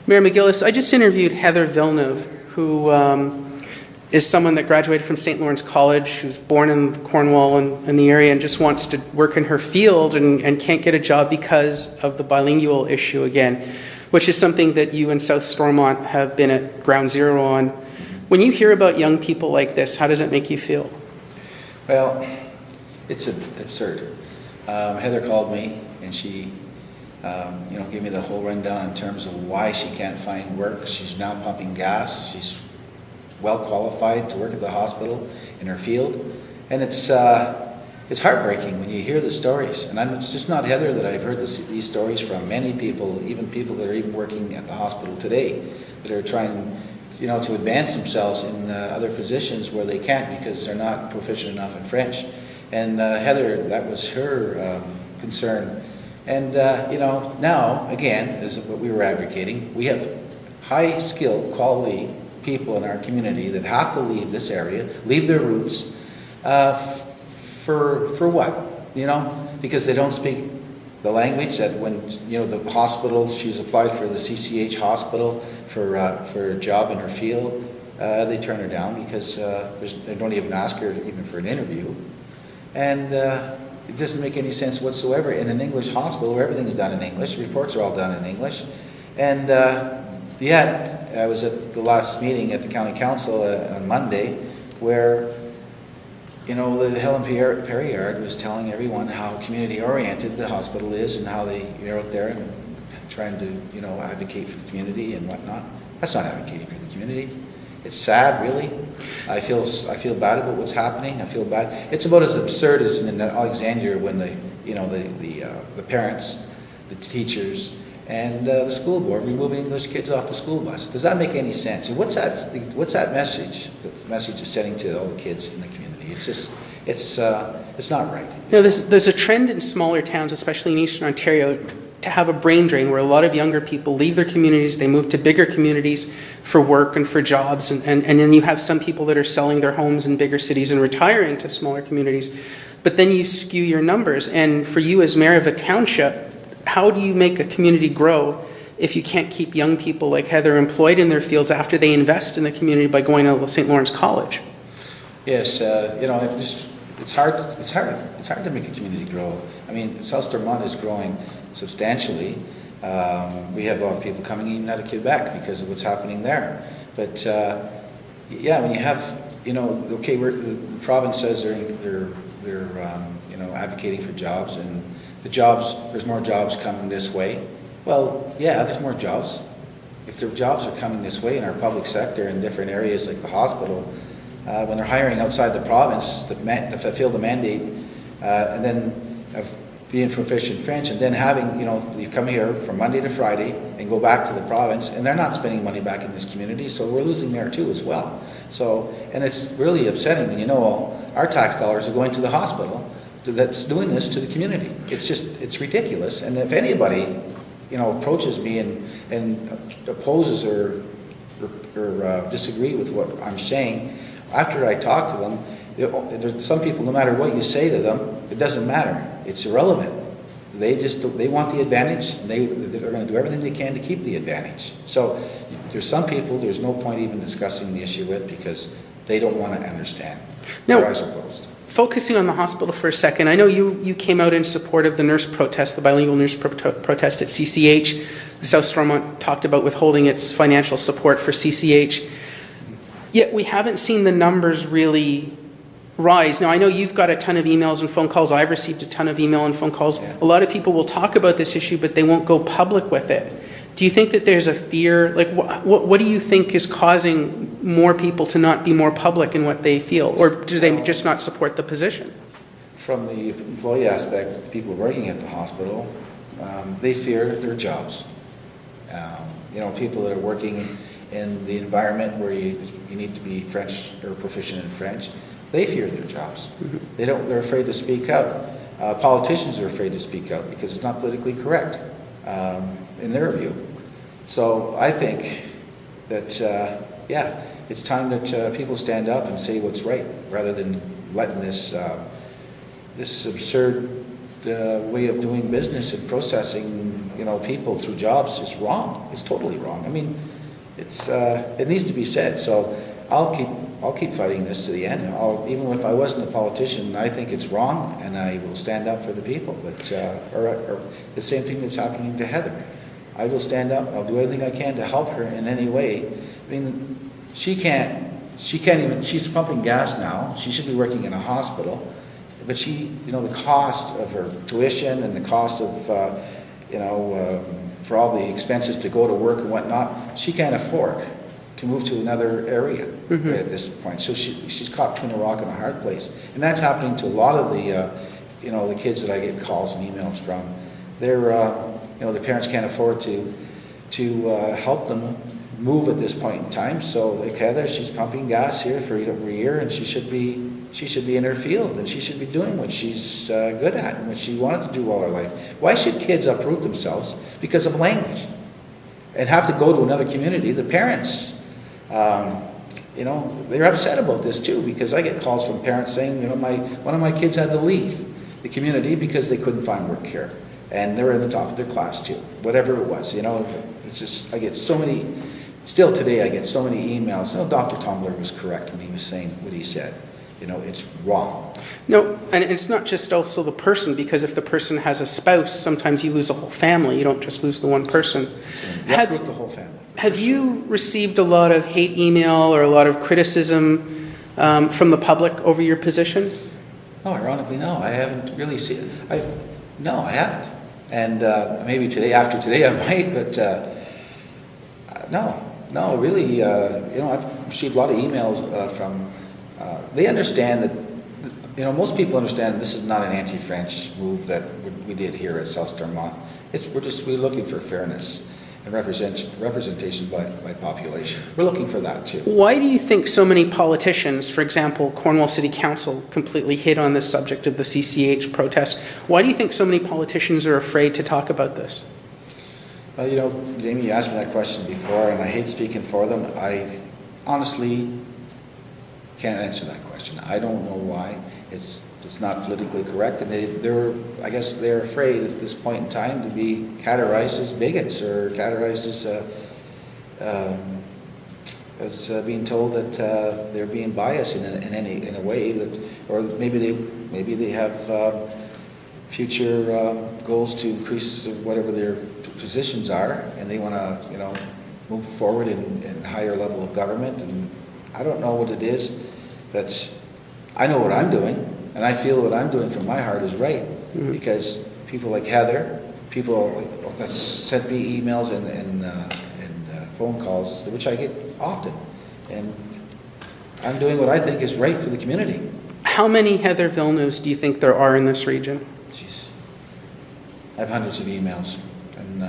Mayor McGillis, I just interviewed Heather Villeneuve, who is someone that graduated from St. Lawrence College, who's born in Cornwall and in the area, and just wants to work in her field and can't get a job because of the bilingual issue again, which is something that you and South Stormont have been at ground zero on. When you hear about young people like this, how does it make you feel? Well, it's absurd. Heather called me and she gave me the whole rundown in terms of why she can't find work. She's now pumping gas. She's well qualified to work at the hospital in her field, and it's heartbreaking when you hear the stories. And it's just not Heather that I've heard these stories from. Many people, even people that are even working at the hospital today, that are trying, to advance themselves in other positions where they can't because they're not proficient enough in French. And Heather, that was her concern. And now again, is what we were advocating. We have high-skilled, quality people in our community that have to leave this area, leave their roots, for what? Because they don't speak the language. That when the hospital, she's applied for the CCH hospital for a job in her field, they turn her down because they don't even ask her even for an interview, and it doesn't make any sense whatsoever in an English hospital where everything's done in English, reports are all done in English, and yet I was at the last meeting at the county council on Monday, where the Helen Perriard was telling everyone how community-oriented the hospital is and how they're out there and trying to advocate for the community and whatnot. That's not advocating for the community. It's sad, really. I feel bad about what's happening. I feel bad. It's about as absurd as in Alexandria when the parents, the teachers, and the school board removing English kids off the school bus. Does that make any sense? And what's that message? The message is sending to all the kids in the community. It's not right. There's a trend in smaller towns, especially in Eastern Ontario, to have a brain drain where a lot of younger people leave their communities, they move to bigger communities for work and for jobs, and then you have some people that are selling their homes in bigger cities and retiring to smaller communities. But then you skew your numbers, and for you as mayor of a township, how do you make a community grow if you can't keep young people like Heather employed in their fields after they invest in the community by going to St. Lawrence College? Yes, it's hard to make a community grow. I mean, South Stormont is growing substantially. We have a lot of people coming even out of Quebec because of what's happening there. But when you have, the province says they're advocating for jobs, and there's more jobs coming this way. Well, yeah, there's more jobs. If the jobs are coming this way in our public sector in different areas like the hospital, when they're hiring outside the province to fulfill the mandate, and then being proficient in French, and then having, you come here from Monday to Friday and go back to the province, and they're not spending money back in this community, so we're losing there too as well. So, and it's really upsetting when our tax dollars are going to the hospital that's doing this to the community. It's ridiculous. And if anybody, approaches me and opposes or disagree with what I'm saying, after I talk to them, there's some people, no matter what you say to them, it doesn't matter. It's irrelevant. They want the advantage, and they're going to do everything they can to keep the advantage. So there's some people there's no point even discussing the issue with because they don't want to understand. Now, their eyes are closed. Focusing on the hospital for a second, I know you came out in support of the nurse protest, the bilingual nurse protest at CCH. South Stormont talked about withholding its financial support for CCH. Yet we haven't seen the numbers really rise. Now, I know you've got a ton of emails and phone calls. I've received a ton of email and phone calls. Yeah. A lot of people will talk about this issue, but they won't go public with it. Do you think that there's a fear? Like, what do you think is causing more people to not be more public in what they feel? Or do they just not support the position? From the employee aspect, the people working at the hospital, they fear their jobs. People that are working in the environment where you need to be French or proficient in French, they fear their jobs. Mm-hmm. They're afraid to speak out. Politicians are afraid to speak out because it's not politically correct in their view. So I think that, it's time that people stand up and say what's right rather than letting this absurd way of doing business and processing people through jobs is wrong. It's totally wrong. I mean, it needs to be said. So I'll keep fighting this to the end. Even if I wasn't a politician, I think it's wrong, and I will stand up for the people. But or the same thing that's happening to Heather. I will stand up. I'll do everything I can to help her in any way. I mean, she can't even. She's pumping gas now. She should be working in a hospital, but the cost of her tuition and the cost of for all the expenses to go to work and whatnot, she can't afford to move to another area right at this point. So she's caught between a rock and a hard place. And that's happening to a lot of the kids that I get calls and emails from. The parents can't afford to help them move at this point in time. So like Heather, she's pumping gas here for every year, and she should be in her field, and she should be doing what she's good at and what she wanted to do all her life. Why should kids uproot themselves because of language and have to go to another community? The parents, they're upset about this too, because I get calls from parents saying, one of my kids had to leave the community because they couldn't find work here, and they were at the top of their class too, whatever it was. It's just, I get so many. Still today, I get so many emails. Dr. Tumblr was correct when he was saying what he said. It's wrong. No, and it's not just also the person, because if the person has a spouse, sometimes you lose a whole family. You don't just lose the one person. Have the whole family. Have you received a lot of hate email or a lot of criticism from the public over your position? No, ironically, no. I haven't really seen it. No, I haven't. And maybe after today I might, but no, really, I've received a lot of emails from, they understand that, most people understand this is not an anti-French move that we did here at South Stormont. We're looking for fairness and representation by population. We're looking for that too. Why do you think so many politicians, for example, Cornwall City Council completely hit on this subject of the CCH protest? Why do you think so many politicians are afraid to talk about this? Well, Jamie, you asked me that question before, and I hate speaking for them. I honestly can't answer that question. I don't know why. It's not politically correct, and I guess they're afraid at this point in time to be categorized as bigots or categorized as being told that they're being biased in a way that, or maybe they have future goals to increase whatever their positions are, and they want to move forward in a higher level of government. And I don't know what it is, but I know what I'm doing. And I feel what I'm doing from my heart is right, because people like Heather, people that sent me emails and phone calls, which I get often, and I'm doing what I think is right for the community. How many Heather Villeneuves do you think there are in this region? Jeez. I have hundreds of emails, and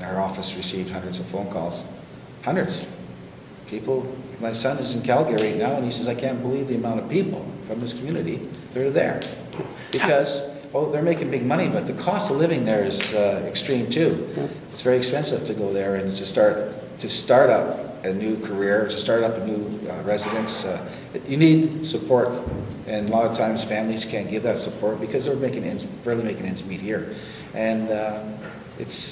our office received hundreds of phone calls. Hundreds. People, my son is in Calgary now, and he says, I can't believe the amount of people from this community that are there. Because, they're making big money, but the cost of living there is extreme too. It's very expensive to go there and to start up a new career, to start up a new residence. You need support, and a lot of times families can't give that support because they're barely making ends meet here. And it's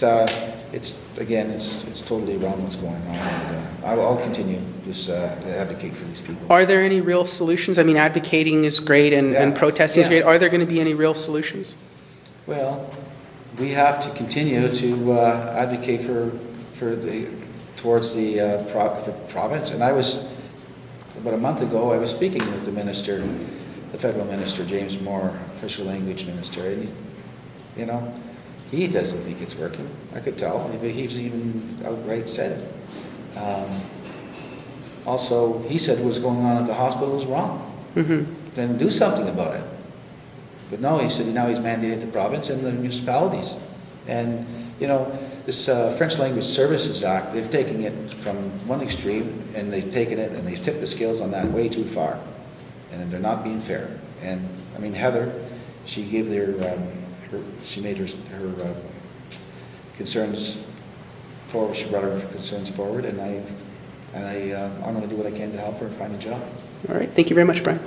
totally wrong what's going on. And, I'll continue just to advocate for these people. Are there any real solutions? I mean, advocating is great and protesting is great. Are there going to be any real solutions? Well, we have to continue to advocate towards the province. And about a month ago, I was speaking with the federal minister, James Moore, official language minister, and he doesn't think it's working. I could tell. He's even outright said it. Also, he said what's going on at the hospital is wrong. Then do something about it. But no, he said now he's mandated the province and the municipalities. And, this French Language Services Act, they've taken it from one extreme, and they've taken it and they've tipped the scales on that way too far. And they're not being fair. And, Heather, she gave she made her concerns forward. She brought her concerns forward, and I'm going to do what I can to help her find a job. All right. Thank you very much, Bryan.